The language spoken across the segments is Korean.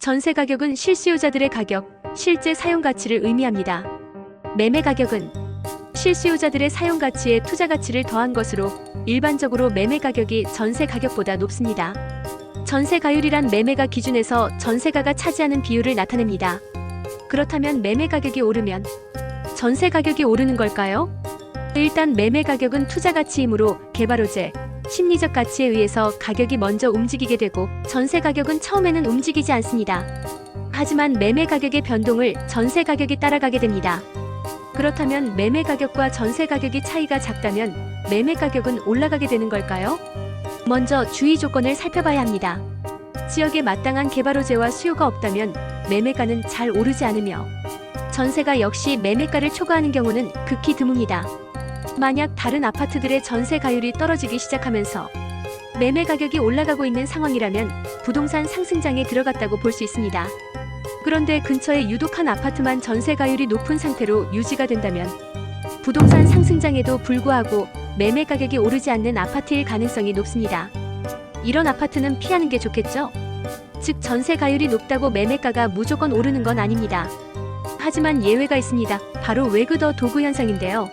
전세 가격은 실수요자들의 가격, 실제 사용 가치를 의미합니다. 매매 가격은 실수요자들의 사용 가치에 투자 가치를 더한 것으로 일반적으로 매매 가격이 전세 가격보다 높습니다. 전세 가율이란 매매가 기준에서 전세가가 차지하는 비율을 나타냅니다. 그렇다면 매매 가격이 오르면 전세 가격이 오르는 걸까요? 일단 매매 가격은 투자 가치이므로 개발호재, 심리적 가치에 의해서 가격이 먼저 움직이게 되고 전세 가격은 처음에는 움직이지 않습니다. 하지만 매매 가격의 변동을 전세 가격이 따라가게 됩니다. 그렇다면 매매 가격과 전세 가격이 차이가 작다면 매매 가격은 올라가게 되는 걸까요? 먼저 주의 조건을 살펴봐야 합니다. 지역에 마땅한 개발호재와 수요가 없다면 매매가는 잘 오르지 않으며 전세가 역시 매매가를 초과하는 경우는 극히 드뭅니다. 만약 다른 아파트들의 전세 가율이 떨어지기 시작하면서 매매 가격이 올라가고 있는 상황이라면 부동산 상승장에 들어갔다고 볼 수 있습니다. 그런데 근처에 유독 한 아파트만 전세 가율이 높은 상태로 유지가 된다면 부동산 상승장에도 불구하고 매매 가격이 오르지 않는 아파트일 가능성이 높습니다. 이런 아파트는 피하는 게 좋겠죠? 즉 전세 가율이 높다고 매매가가 무조건 오르는 건 아닙니다. 하지만 예외가 있습니다. 바로 외그더 도구 현상인데요.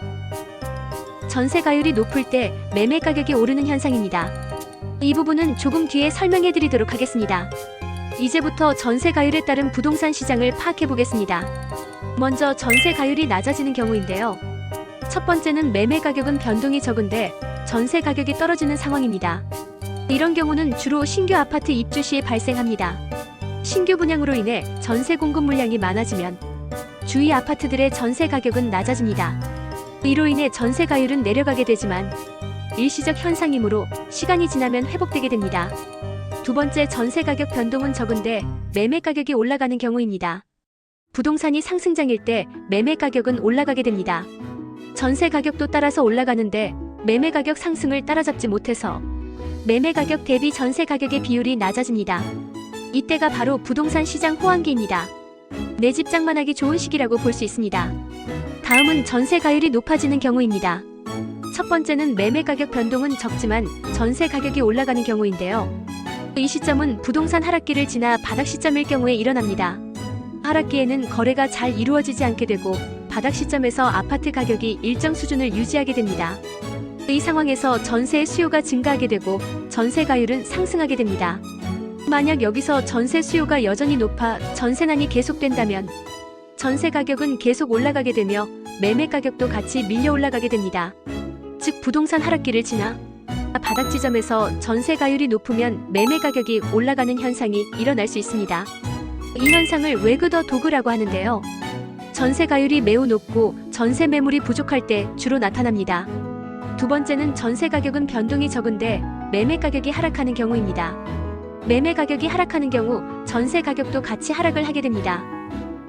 전세 가율이 높을 때 매매 가격이 오르는 현상입니다. 이 부분은 조금 뒤에 설명해 드리도록 하겠습니다. 이제부터 전세 가율에 따른 부동산 시장을 파악해 보겠습니다. 먼저 전세 가율이 낮아지는 경우인데요. 첫 번째는 매매 가격은 변동이 적은데 전세 가격이 떨어지는 상황입니다. 이런 경우는 주로 신규 아파트 입주 시에 발생합니다. 신규 분양으로 인해 전세 공급 물량이 많아지면 주위 아파트들의 전세 가격은 낮아집니다. 이로 인해 전세 가율은 내려가게 되지만 일시적 현상이므로 시간이 지나면 회복되게 됩니다. 두 번째, 전세 가격 변동은 적은데 매매 가격이 올라가는 경우입니다. 부동산이 상승장일 때 매매 가격은 올라가게 됩니다. 전세 가격도 따라서 올라가는데 매매 가격 상승을 따라잡지 못해서 매매 가격 대비 전세 가격의 비율이 낮아집니다. 이때가 바로 부동산 시장 호황기입니다. 내 집 장만하기 좋은 시기라고 볼 수 있습니다. 다음은 전세 가율이 높아지는 경우입니다. 첫 번째는 매매 가격 변동은 적지만 전세 가격이 올라가는 경우인데요. 이 시점은 부동산 하락기를 지나 바닥 시점일 경우에 일어납니다. 하락기에는 거래가 잘 이루어지지 않게 되고 바닥 시점에서 아파트 가격이 일정 수준을 유지하게 됩니다. 이 상황에서 전세의 수요가 증가하게 되고 전세 가율은 상승하게 됩니다. 만약 여기서 전세 수요가 여전히 높아 전세난이 계속된다면 전세 가격은 계속 올라가게 되며 매매 가격도 같이 밀려 올라가게 됩니다. 즉 부동산 하락기를 지나 바닥 지점에서 전세 가율이 높으면 매매 가격이 올라가는 현상이 일어날 수 있습니다. 이 현상을 외그더 도그라고 하는데요. 전세 가율이 매우 높고 전세 매물이 부족할 때 주로 나타납니다. 두 번째는 전세 가격은 변동이 적은데 매매 가격이 하락하는 경우입니다. 매매 가격이 하락하는 경우 전세 가격도 같이 하락을 하게 됩니다.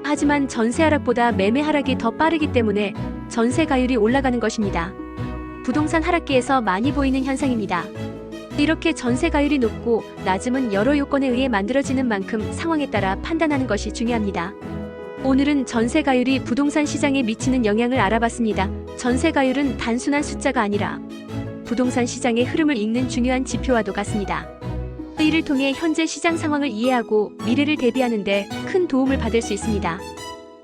하지만 전세 하락보다 매매 하락이 더 빠르기 때문에 전세 가율이 올라가는 것입니다. 부동산 하락기에서 많이 보이는 현상입니다. 이렇게 전세 가율이 높고 낮음은 여러 요건에 의해 만들어지는 만큼 상황에 따라 판단하는 것이 중요합니다. 오늘은 전세 가율이 부동산 시장에 미치는 영향을 알아봤습니다. 전세 가율은 단순한 숫자가 아니라 부동산 시장의 흐름을 읽는 중요한 지표와도 같습니다. 이를 통해 현재 시장 상황을 이해하고 미래를 대비하는 데 큰 도움을 받을 수 있습니다.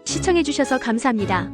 시청해주셔서 감사합니다.